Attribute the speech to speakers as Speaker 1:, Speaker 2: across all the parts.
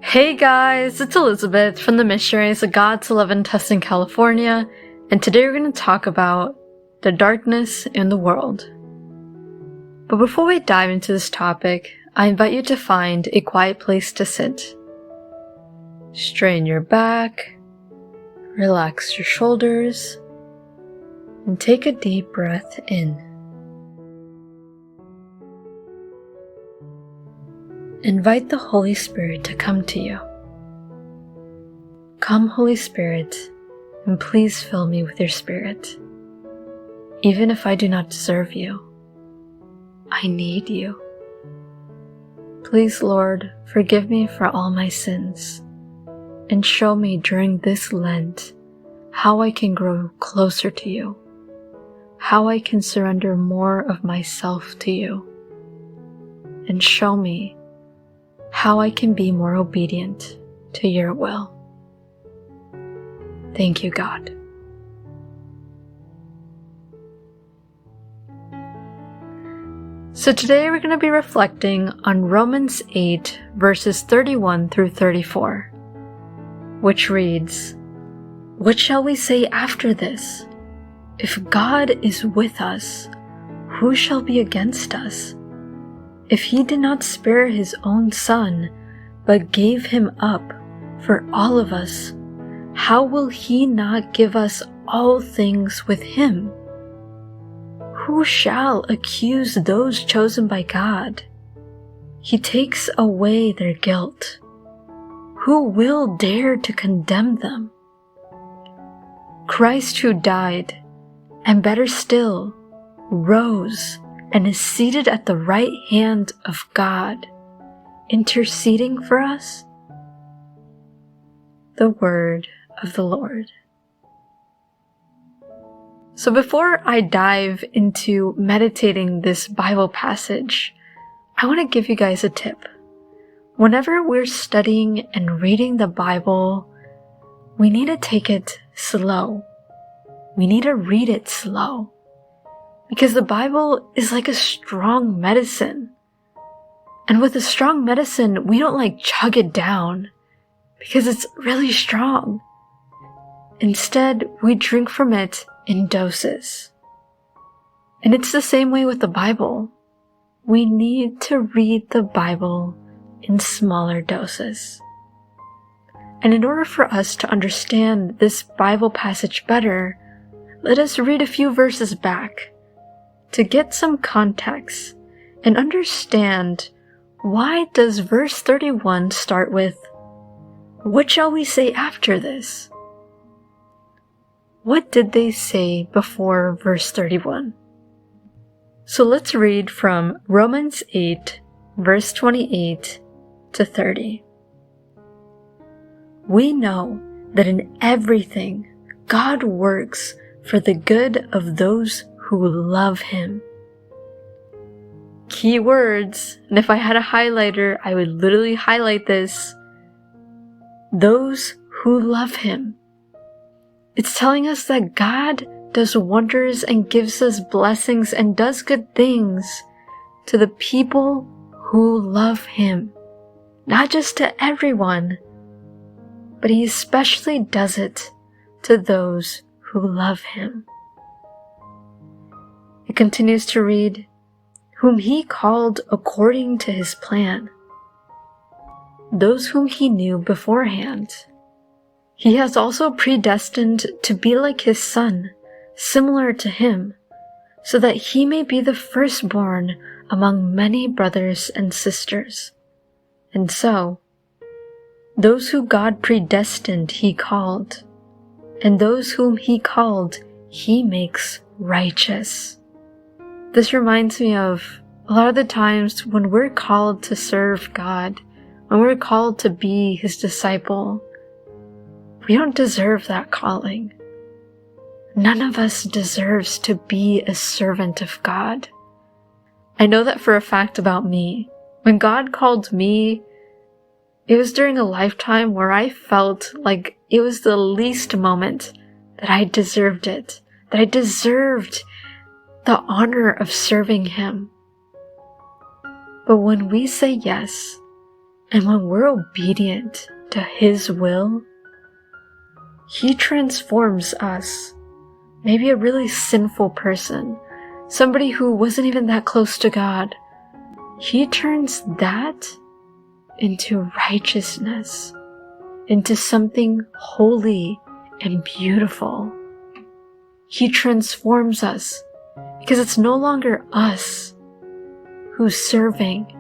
Speaker 1: Hey guys, it's Elizabeth from the Missionaries of God's Love in Tustin, California, and today we're going to talk about the darkness in the world. But before we dive into this topic, I invite you to find a quiet place to sit. Straighten your back, relax your shoulders, and take a deep breath in. Invite the Holy Spirit to come to you. Come, Holy Spirit, and please fill me with your Spirit. Even if I do not deserve you, I need you. Please, Lord, forgive me for all my sins, and show me during this Lent how I can grow closer to you, how I can surrender more of myself to you, and show me how I can be more obedient to your will. Thank you, God. So today we're going to be reflecting on Romans 8 verses 31 through 34, which reads, "What shall we say after this? If God is with us, who shall be against us? If he did not spare his own son, but gave him up for all of us, how will he not give us all things with him? Who shall accuse those chosen by God? He takes away their guilt. Who will dare to condemn them? Christ, who died, and better still, rose and is seated at the right hand of God, interceding for us." The word of the Lord. So before I dive into meditating this Bible passage, I want to give you guys a tip. Whenever we're studying and reading the Bible, we need to take it slow. We need to read it slow. Because the Bible is like a strong medicine. And with a strong medicine, we don't chug it down because it's really strong. Instead, we drink from it in doses. And it's the same way with the Bible. We need to read the Bible in smaller doses. And in order for us to understand this Bible passage better, let us read a few verses back to get some context and understand why does verse 31 start with, "What shall we say after this?" What did they say before verse 31? So let's read from Romans 8, verse 28 to 30. "We know that in everything God works for the good of those who love him." Key words, and if I had a highlighter, I would literally highlight this. Those who love him. It's telling us that God does wonders and gives us blessings and does good things to the people who love him. Not just to everyone, but he especially does it to those who love him. It continues to read, "Whom he called according to his plan. Those whom he knew beforehand, he has also predestined to be like his Son, similar to him, so that he may be the firstborn among many brothers and sisters. And so, those who God predestined he called, and those whom he called he makes righteous." This reminds me of a lot of the times when we're called to serve God, when we're called to be his disciple, we don't deserve that calling. None of us deserves to be a servant of God. I know that for a fact about me. When God called me, it was during a lifetime where I felt like it was the least moment that I deserved it, that I deserved the honor of serving him. But when we say yes, And when we're obedient to His will, He transforms us. Maybe a really sinful person, somebody who wasn't even that close to God. He turns that into righteousness, into something holy and beautiful. He transforms us because it's no longer us who's serving.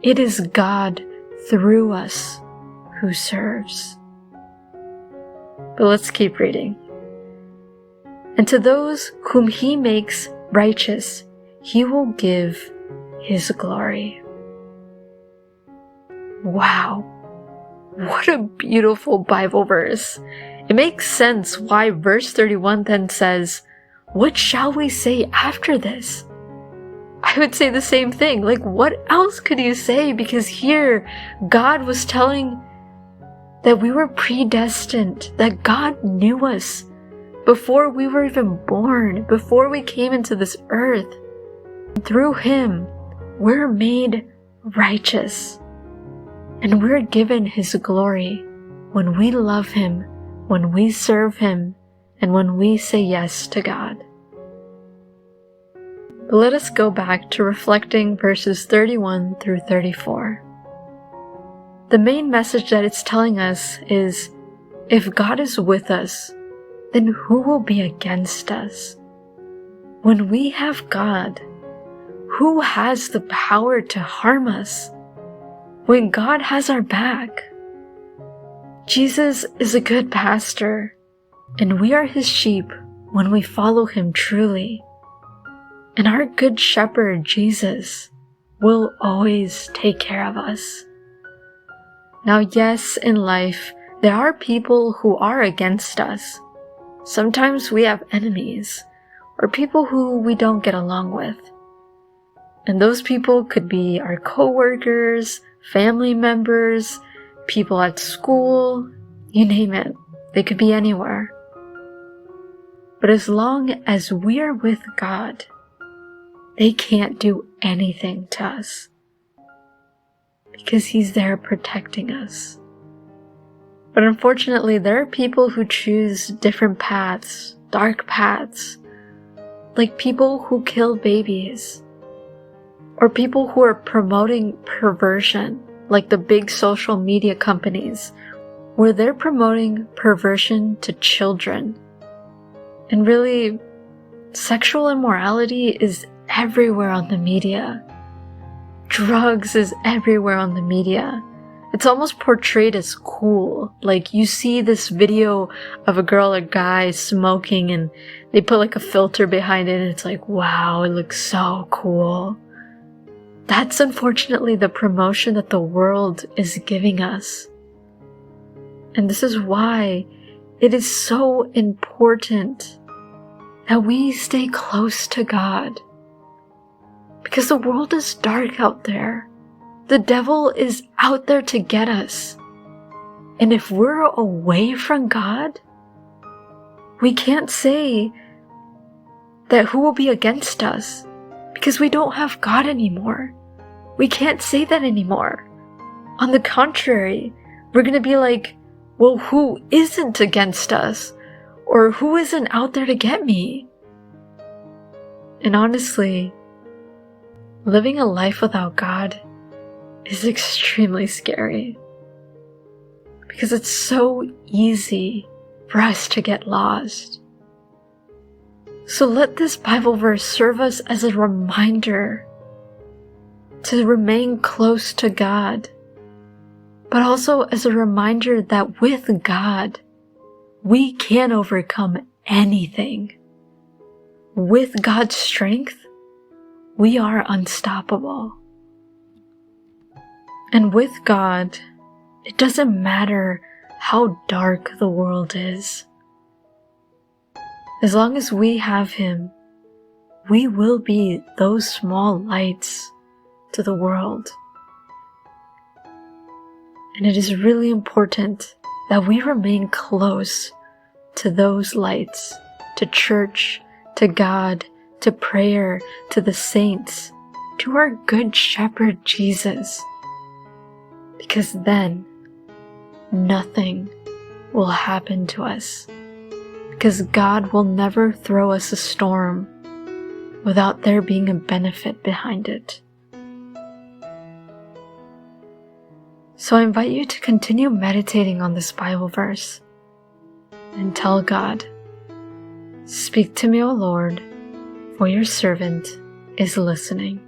Speaker 1: It is God through us who serves. But let's keep reading. And to those whom He makes righteous, He will give His glory. Wow, what a beautiful Bible verse. It makes sense why verse 31 then says, "What shall we say after this?" I would say the same thing. Like, what else could you say? Because here, God was telling that we were predestined, that God knew us before we were even born, before we came into this earth. Through Him, we're made righteous. And we're given His glory when we love Him, when we serve Him, and when we say yes to God. But let us go back to reflecting verses 31 through 34. The main message that it's telling us is, if God is with us, then who will be against us? When we have God, who has the power to harm us? When God has our back, Jesus is a good pastor, and we are His sheep when we follow Him truly. And our good shepherd, Jesus, will always take care of us. Now, yes, in life, there are people who are against us. Sometimes we have enemies, or people who we don't get along with. And those people could be our coworkers, family members, people at school, you name it. They could be anywhere. But as long as we are with God, they can't do anything to us because He's there protecting us. But unfortunately, there are people who choose different paths, dark paths, like people who kill babies, or people who are promoting perversion, like the big social media companies, where they're promoting perversion to children. And really, sexual immorality is everywhere on the media. Drugs is everywhere on the media. It's almost portrayed as cool. Like, you see this video of a girl or guy smoking and they put like a filter behind it and it's like, wow, it looks so cool. That's unfortunately the promotion that the world is giving us. And this is why it is so important that we stay close to God. Because the world is dark out there. The devil is out there to get us. And if we're away from God, we can't say that who will be against us, because we don't have God anymore. We can't say that anymore. On the contrary, we're going to be like, well, who isn't against us? Or who isn't out there to get me? And honestly, living a life without God is extremely scary. Because it's so easy for us to get lost. So let this Bible verse serve us as a reminder to remain close to God, but also as a reminder that with God, we can overcome anything. With God's strength, we are unstoppable. And with God, it doesn't matter how dark the world is. As long as we have Him, we will be those small lights to the world. And it is really important that we remain close to those lights, to church, to God, to prayer, to the saints, to our good shepherd Jesus. because then nothing will happen to us, because God will never throw us a storm without there being a benefit behind it. So I invite you to continue meditating on this Bible verse and tell God, "Speak to me, O Lord, for your servant is listening."